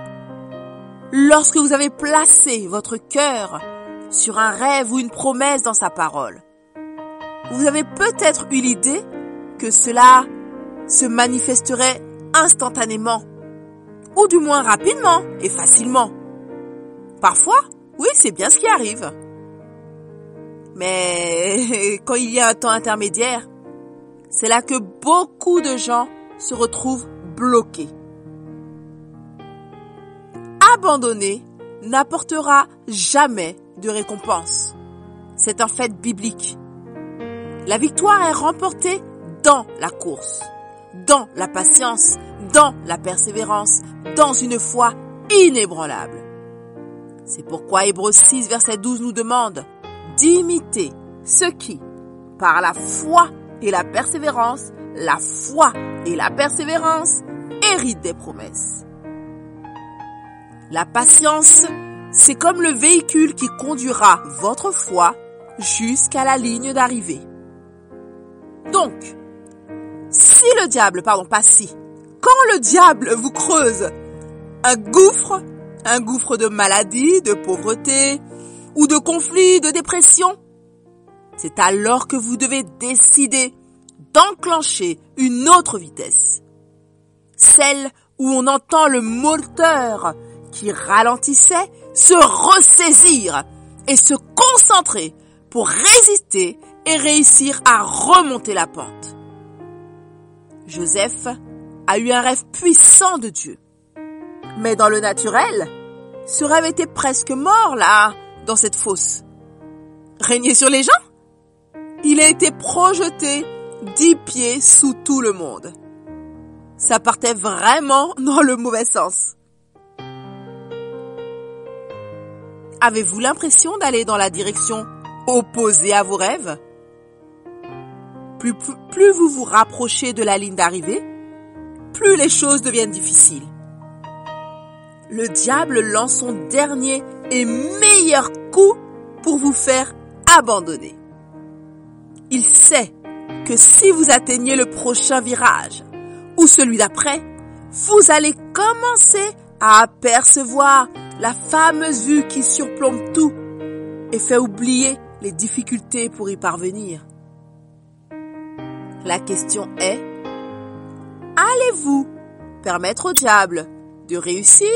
lorsque vous avez placé votre cœur sur un rêve ou une promesse dans sa parole, vous avez peut-être eu l'idée que cela se manifesterait instantanément, ou du moins rapidement et facilement. Parfois, oui, c'est bien ce qui arrive. Mais quand il y a un temps intermédiaire, c'est là que beaucoup de gens se retrouvent bloqués. Abandonner n'apportera jamais de récompense. C'est un fait biblique. La victoire est remportée dans la course, dans la patience, dans la persévérance, dans une foi inébranlable. C'est pourquoi Hébreux 6, verset 12 nous demande d'imiter ceux qui, par la foi et la persévérance, héritent des promesses. La patience, c'est comme le véhicule qui conduira votre foi jusqu'à la ligne d'arrivée. Donc, quand le diable vous creuse un gouffre de maladie, de pauvreté ou de conflit, de dépression, c'est alors que vous devez décider d'enclencher une autre vitesse. Celle où on entend le moteur qui ralentissait se ressaisir et se concentrer pour résister et réussir à remonter la pente. Joseph a eu un rêve puissant de Dieu. Mais dans le naturel, ce rêve était presque mort là, dans cette fosse. Régner sur les gens? Il a été projeté 10 pieds sous tout le monde. Ça partait vraiment dans le mauvais sens. Avez-vous l'impression d'aller dans la direction opposée à vos rêves? Plus vous vous rapprochez de la ligne d'arrivée, plus les choses deviennent difficiles. Le diable lance son dernier et meilleur coup pour vous faire abandonner. Il sait que si vous atteignez le prochain virage ou celui d'après, vous allez commencer à apercevoir la fameuse vue qui surplombe tout et fait oublier les difficultés pour y parvenir. La question est, allez-vous permettre au diable de réussir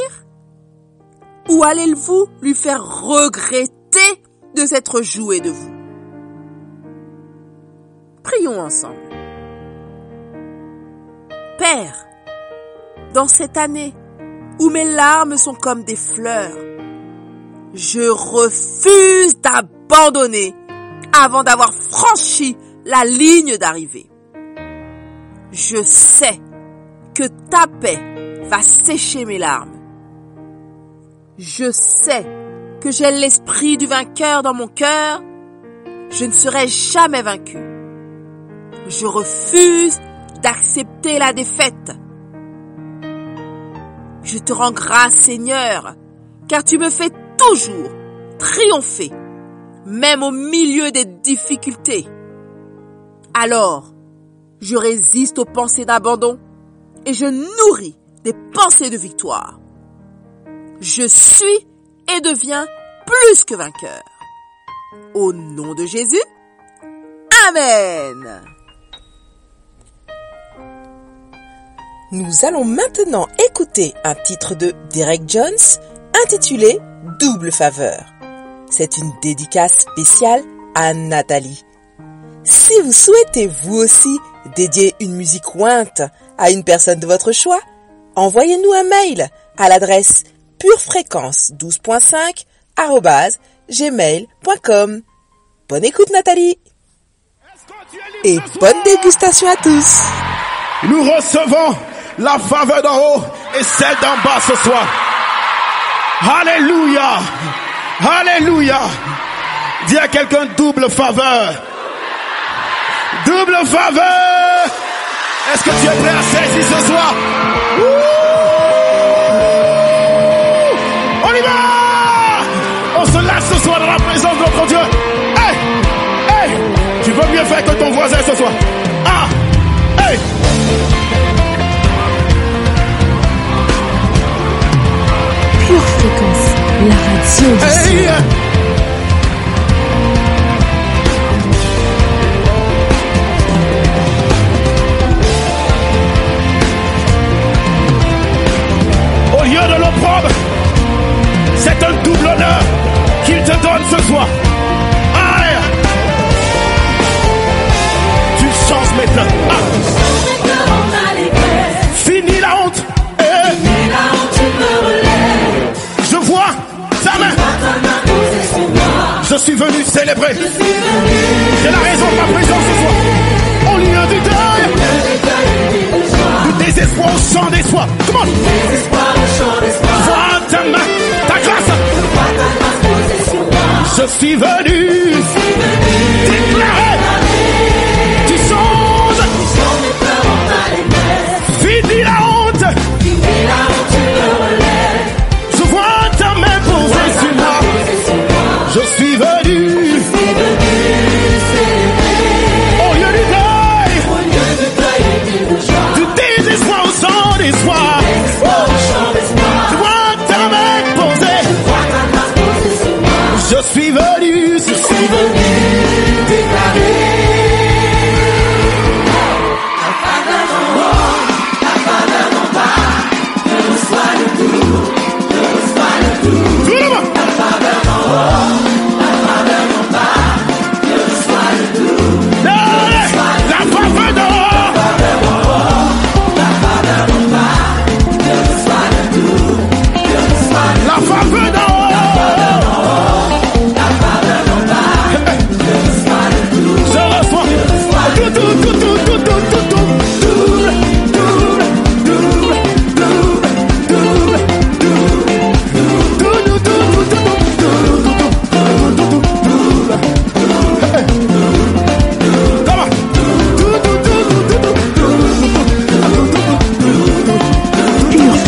ou allez-vous lui faire regretter de s'être joué de vous? Prions ensemble. Père, dans cette année où mes larmes sont comme des fleurs, je refuse d'abandonner avant d'avoir franchi la ligne d'arrivée. Je sais que ta paix va sécher mes larmes. Je sais que j'ai l'esprit du vainqueur dans mon cœur. Je ne serai jamais vaincu. Je refuse d'accepter la défaite. Je te rends grâce, Seigneur, car tu me fais toujours triompher, même au milieu des difficultés. Alors, je résiste aux pensées d'abandon et je nourris des pensées de victoire. Je suis et deviens plus que vainqueur. Au nom de Jésus, Amen. Nous allons maintenant écouter un titre de Derek Jones intitulé Double faveur. C'est une dédicace spéciale à Nathalie. Si vous souhaitez vous aussi dédier une musique ointe à une personne de votre choix, envoyez-nous un mail à l'adresse purefréquence12.5@gmail.com. Bonne écoute Nathalie et bonne dégustation à tous. Nous recevons la faveur d'en haut et celle d'en bas ce soir. Alléluia. Alléluia. Dis à quelqu'un double faveur. Double faveur. Est-ce que tu es prêt à saisir ce soir? On y va. On se lâche ce soir dans la présence de notre Dieu. Hey, hey. Tu veux mieux faire que ton voisin ce soir. Ah, hey. Pure Fréquence, la radio du ciel. Au lieu de l'opprobre, c'est un double honneur qu'il te donne ce soir. Aïe! Tu changes maintenant. Ah. Fini la honte. Je vois ta main. Je suis venu célébrer. C'est la raison de ma présence ce soir. Au lieu du deuil, du désespoir au chant d'espoir. Comment? Vois ta main, ta grâce. Je suis venu déclarer. Tu changes. Fini la honte. Je vois ta main posée sur moi. Je suis venu. Au lieu du deuil, du désespoir au chant d'espoir. Je vois ta main posée. Je suis venu déclarer.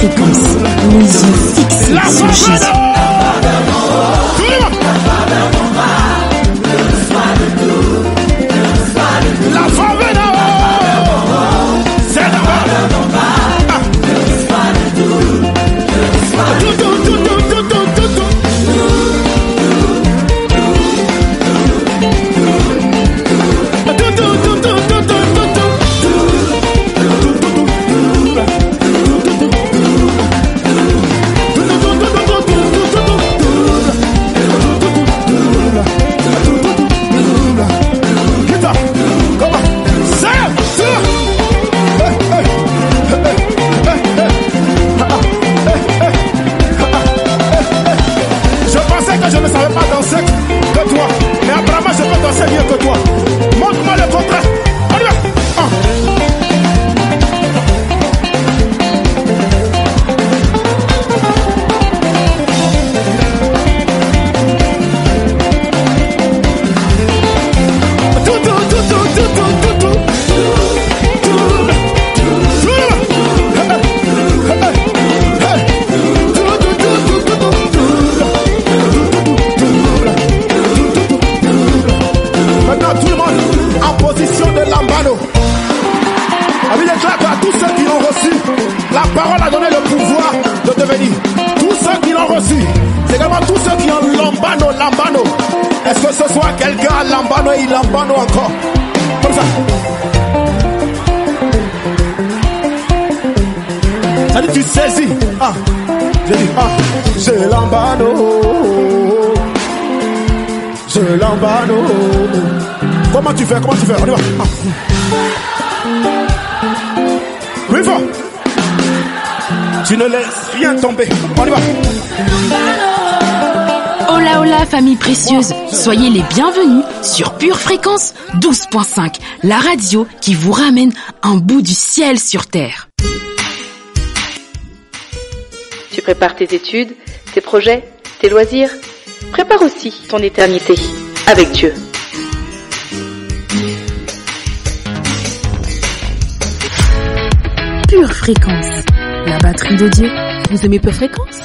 Fréquence, les yeux fixés sur Jésus. La favela, c'est je ne savais pas danser que toi. Mais apparemment, je peux danser mieux que toi. Montre-moi le contraire. On y va. La parole a donné le pouvoir de devenir. Tous ceux qui l'ont reçu, c'est également tous ceux qui ont lambano. Est-ce que ce soit quelqu'un à lambano et il lambano encore? Comme ça. Ça dit tu saisis. Ah, j'ai dit j'ai lambano. Je lambano. Comment tu fais? On y va. Oui, fort. Tu ne laisses rien tomber. On y va. Hola hola famille précieuse, soyez les bienvenus sur Pure Fréquence 12.5, la radio qui vous ramène un bout du ciel sur terre. Tu prépares tes études, tes projets, tes loisirs. Prépare aussi ton éternité avec Dieu. Pure Fréquence, la batterie de Dieu. Vous aimez Pure Fréquence?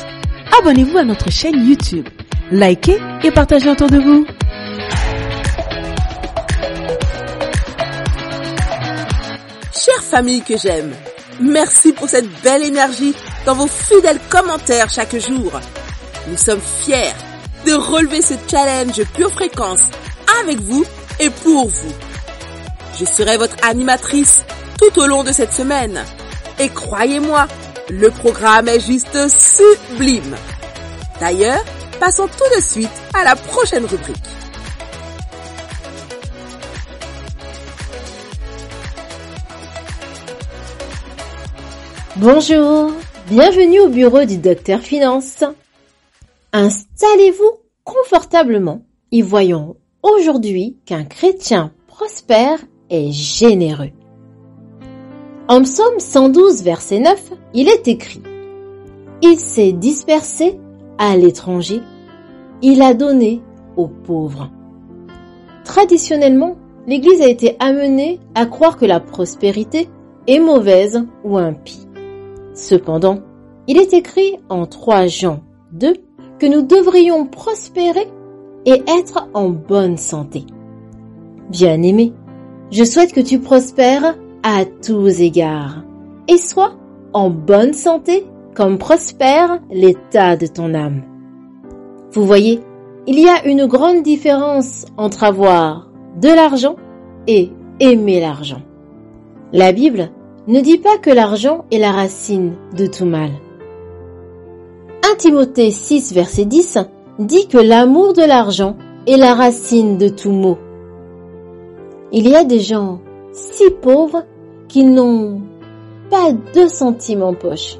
Abonnez-vous à notre chaîne YouTube, likez et partagez autour de vous. Chère famille que j'aime, merci pour cette belle énergie dans vos fidèles commentaires chaque jour. Nous sommes fiers de relever ce challenge Pure Fréquence avec vous et pour vous. Je serai votre animatrice tout au long de cette semaine. Et croyez-moi, le programme est juste sublime. D'ailleurs, passons tout de suite à la prochaine rubrique. Bonjour, bienvenue au bureau du Docteur Finance. Installez-vous confortablement et voyons aujourd'hui qu'un chrétien prospère est généreux. En Psaume 112, verset 9, il est écrit « Il s'est dispersé à l'étranger, il a donné aux pauvres. » Traditionnellement, l'Église a été amenée à croire que la prospérité est mauvaise ou impie. Cependant, il est écrit en 3 Jean 2 que nous devrions prospérer et être en bonne santé. Bien-aimé, je souhaite que tu prospères à tous égards et sois en bonne santé comme prospère l'état de ton âme. Vous voyez, il y a une grande différence entre avoir de l'argent et aimer l'argent. La Bible ne dit pas que l'argent est la racine de tout mal. 1 Timothée 6, verset 10 dit que l'amour de l'argent est la racine de tout maux. Il y a des gens si pauvres qu'ils n'ont pas 2 centimes en poche,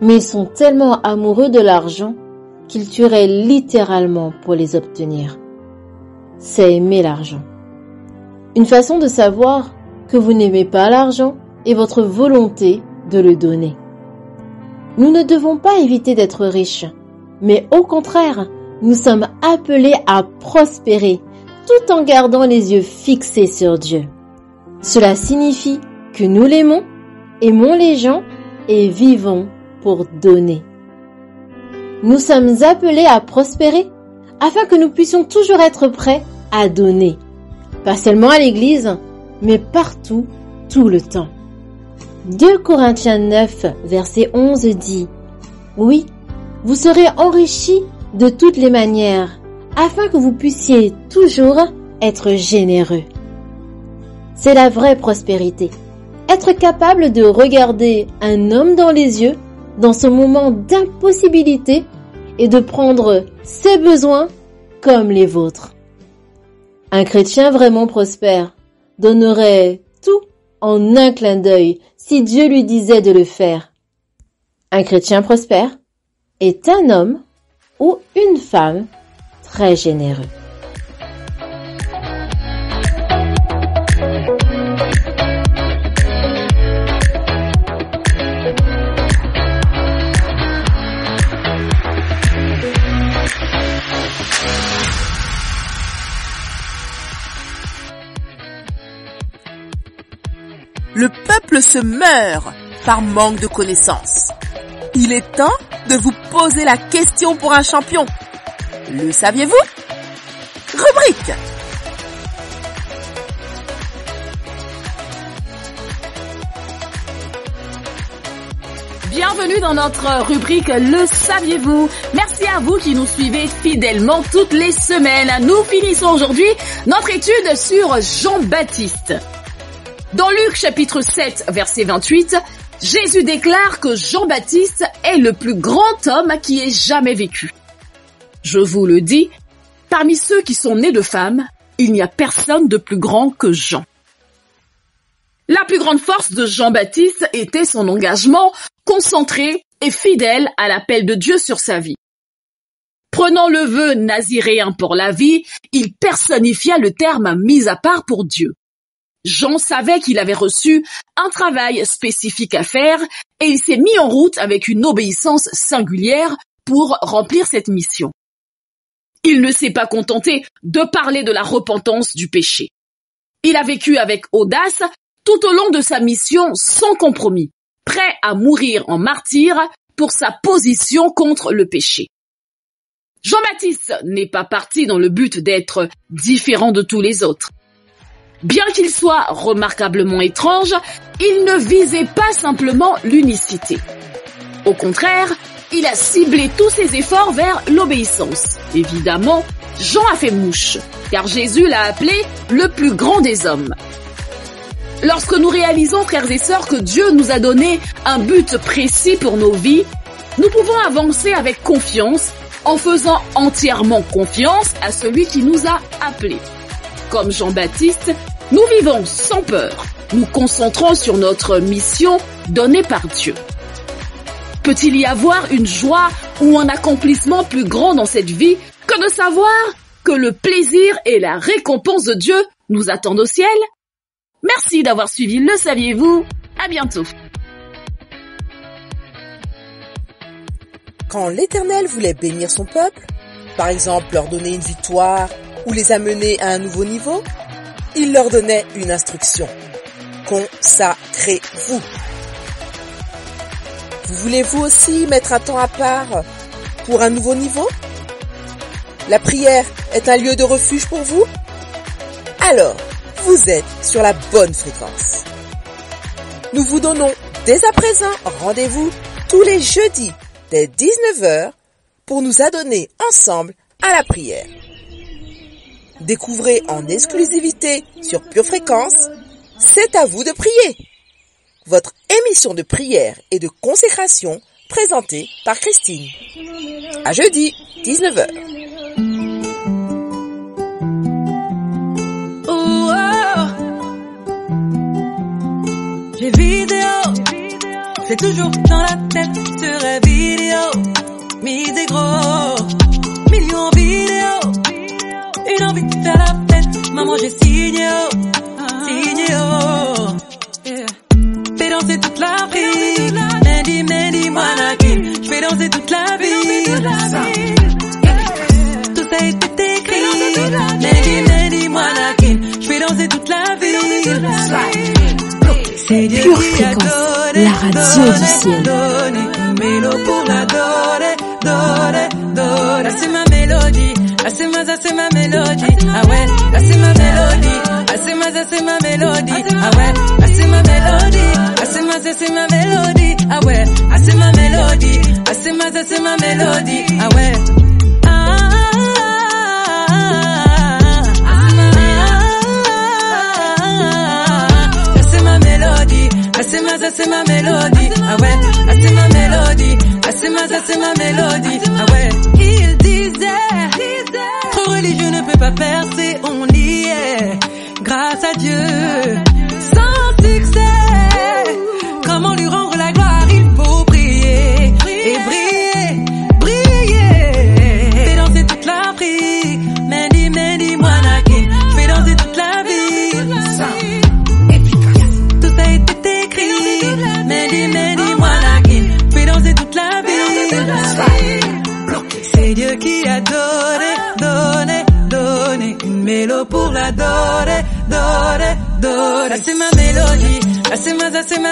mais ils sont tellement amoureux de l'argent qu'ils tueraient littéralement pour les obtenir. C'est aimer l'argent. Une façon de savoir que vous n'aimez pas l'argent est votre volonté de le donner. Nous ne devons pas éviter d'être riches, mais au contraire, nous sommes appelés à prospérer tout en gardant les yeux fixés sur Dieu. Cela signifie que nous l'aimons, aimons les gens et vivons pour donner. Nous sommes appelés à prospérer afin que nous puissions toujours être prêts à donner. Pas seulement à l'église, mais partout, tout le temps. 2 Corinthiens 9, verset 11 dit « Oui, vous serez enrichis de toutes les manières, afin que vous puissiez toujours être généreux. » C'est la vraie prospérité. Être capable de regarder un homme dans les yeux dans ce moment d'impossibilité et de prendre ses besoins comme les vôtres. Un chrétien vraiment prospère donnerait tout en un clin d'œil si Dieu lui disait de le faire. Un chrétien prospère est un homme ou une femme très généreux. Le peuple se meurt par manque de connaissances. Il est temps de vous poser la question pour un champion. Le saviez-vous? Rubrique. Bienvenue dans notre rubrique Le saviez-vous? Merci à vous qui nous suivez fidèlement toutes les semaines. Nous finissons aujourd'hui notre étude sur Jean-Baptiste. Dans Luc chapitre 7 verset 28, Jésus déclare que Jean-Baptiste est le plus grand homme qui ait jamais vécu. Je vous le dis, parmi ceux qui sont nés de femmes, il n'y a personne de plus grand que Jean. La plus grande force de Jean-Baptiste était son engagement concentré et fidèle à l'appel de Dieu sur sa vie. Prenant le vœu naziréen pour la vie, il personnifia le terme mis à part pour Dieu. Jean savait qu'il avait reçu un travail spécifique à faire et il s'est mis en route avec une obéissance singulière pour remplir cette mission. Il ne s'est pas contenté de parler de la repentance du péché. Il a vécu avec audace tout au long de sa mission sans compromis, prêt à mourir en martyr pour sa position contre le péché. Jean-Baptiste n'est pas parti dans le but d'être différent de tous les autres. Bien qu'il soit remarquablement étrange, il ne visait pas simplement l'unicité. Au contraire, il a ciblé tous ses efforts vers l'obéissance. Évidemment, Jean a fait mouche, car Jésus l'a appelé le plus grand des hommes. Lorsque nous réalisons, frères et sœurs, que Dieu nous a donné un but précis pour nos vies, nous pouvons avancer avec confiance en faisant entièrement confiance à celui qui nous a appelés. Comme Jean-Baptiste, nous vivons sans peur, nous concentrons sur notre mission donnée par Dieu. Peut-il y avoir une joie ou un accomplissement plus grand dans cette vie que de savoir que le plaisir et la récompense de Dieu nous attendent au ciel? Merci d'avoir suivi Le Saviez-vous. À bientôt. Quand l'Éternel voulait bénir son peuple, par exemple leur donner une victoire ou les amener à un nouveau niveau, il leur donnait une instruction. Consacrez-vous. Vous voulez vous aussi mettre un temps à part pour un nouveau niveau? La prière est un lieu de refuge pour vous? Alors, vous êtes sur la bonne fréquence. Nous vous donnons dès à présent rendez-vous tous les jeudis dès 19h pour nous adonner ensemble à la prière. Découvrez en exclusivité sur Pure Fréquence, c'est à vous de prier. Votre émission de prière et de consécration présentée par Christine. À jeudi, 19h. Oh, oh. J'ai vidéo, c'est toujours dans la tête sur la vidéo. Mis des gros, millions en vidéo. Une envie de faire la fête, maman j'ai signé oh, signé oh. Yeah. J'fais danser toute la vie, Mandy, moi la king. J'fais danser toute la vie, tout ça est tout écrit, Mandy, moi la king. J'fais danser toute la vie, Pure Fréquence, la radio du ciel. mélo pour l'adorer, dorer, dorer. Là c'est ma mélodie, là c'est ma mélodie. Ah ouais, là c'est ma mélodie, là c'est ma mélodie. Ah ouais, là c'est ma mélodie, là c'est ma mélodie. Ah ouais, là c'est ma mélodie, là c'est ma mélodie. Ah ouais. C'est ma mélodie, ah ouais, ah c'est ma mélodie, ah c'est ma mélodie, ah ouais. Il disait, trop religieux ne peut pas percer, on y est, grâce à Dieu, sans succès, comment lui rendre la gloire, il faut prier, et briller, briller, fais danser toute l'Afrique, Mendy, Moanakin, fais danser toute la ville, tout ça a été écrit. Mendy, Moanakin, fais danser toute la ville. C'est Dieu qui a donné une mélo pour l'adorer, dorer. Là c'est ma mélodie, là c'est ma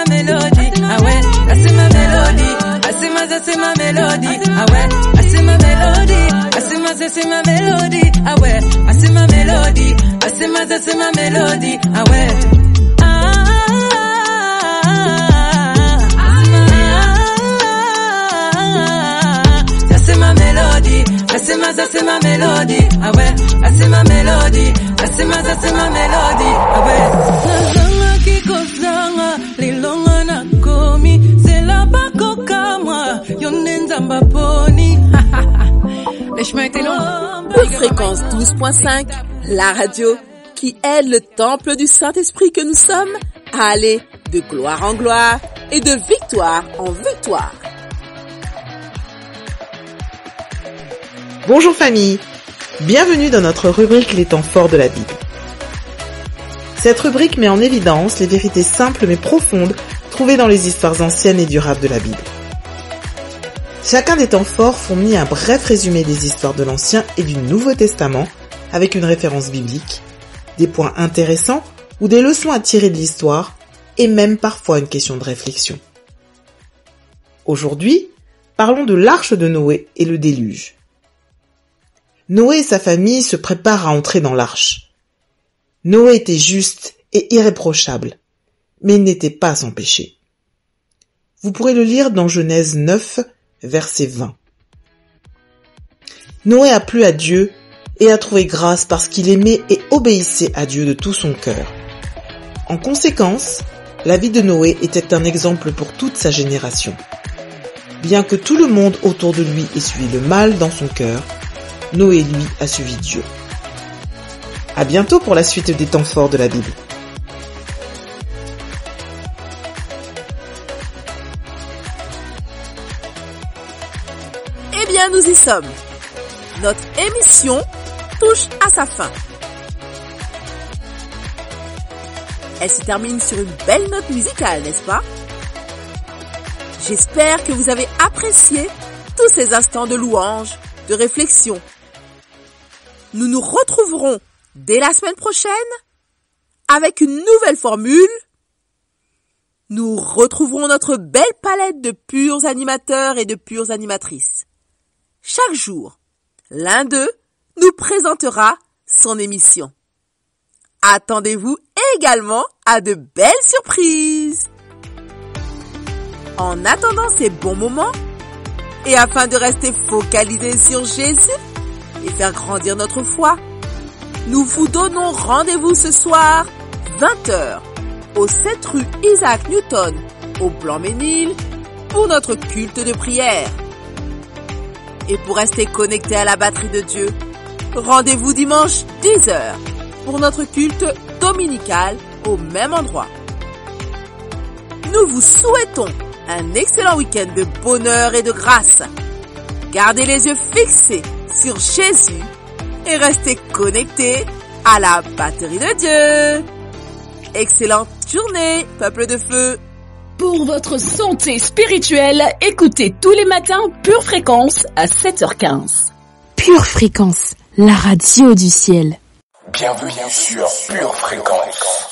mélodie. Ah ouais, là c'est ma mélodie, là c'est ma mélodie. Ah ouais, là c'est ma mélodie, là c'est ma mélodie. Ah ouais, là c'est ma mélodie, là c'est ma mélodie. Ah ouais. C'est ma mélodie, ah ouais, ah c'est ma mélodie, ah c'est ma mélodie, ah ouais. Nazanga kikozanga, lilonga na komi, c'est la bako kama, yonenzamba poni. Le chemin était long. Pure Fréquence 12.5, la radio qui aide le temple du Saint-Esprit que nous sommes à aller de gloire en gloire et de victoire en victoire. Bonjour famille, bienvenue dans notre rubrique Les temps forts de la Bible. Cette rubrique met en évidence les vérités simples mais profondes trouvées dans les histoires anciennes et durables de la Bible. Chacun des temps forts fournit un bref résumé des histoires de l'Ancien et du Nouveau Testament avec une référence biblique, des points intéressants ou des leçons à tirer de l'histoire et même parfois une question de réflexion. Aujourd'hui, parlons de l'arche de Noé et le déluge. Noé et sa famille se préparent à entrer dans l'arche. Noé était juste et irréprochable, mais il n'était pas sans péché. Vous pourrez le lire dans Genèse 9, verset 20. Noé a plu à Dieu et a trouvé grâce parce qu'il aimait et obéissait à Dieu de tout son cœur. En conséquence, la vie de Noé était un exemple pour toute sa génération. Bien que tout le monde autour de lui ait suivi le mal dans son cœur, Noé, lui, a suivi Dieu. À bientôt pour la suite des temps forts de la Bible. Eh bien, nous y sommes. Notre émission touche à sa fin. Elle se termine sur une belle note musicale, n'est-ce pas? J'espère que vous avez apprécié tous ces instants de louange, de réflexion. Nous nous retrouverons dès la semaine prochaine avec une nouvelle formule. Nous retrouverons notre belle palette de purs animateurs et de pures animatrices. Chaque jour, l'un d'eux nous présentera son émission. Attendez-vous également à de belles surprises. En attendant ces bons moments, et afin de rester focalisés sur Jésus et faire grandir notre foi, nous vous donnons rendez-vous ce soir, 20h, au 7 rue Isaac Newton, au Blanc-Ménil, pour notre culte de prière. Et pour rester connecté à la batterie de Dieu, rendez-vous dimanche 10h, pour notre culte dominical au même endroit. Nous vous souhaitons un excellent week-end de bonheur et de grâce. Gardez les yeux fixés sur Jésus et restez connectés à la batterie de Dieu. Excellente journée, peuple de feu. Pour votre santé spirituelle, écoutez tous les matins Pure Fréquence à 7h15. Pure Fréquence, la radio du ciel. Bienvenue sur Pure Fréquence.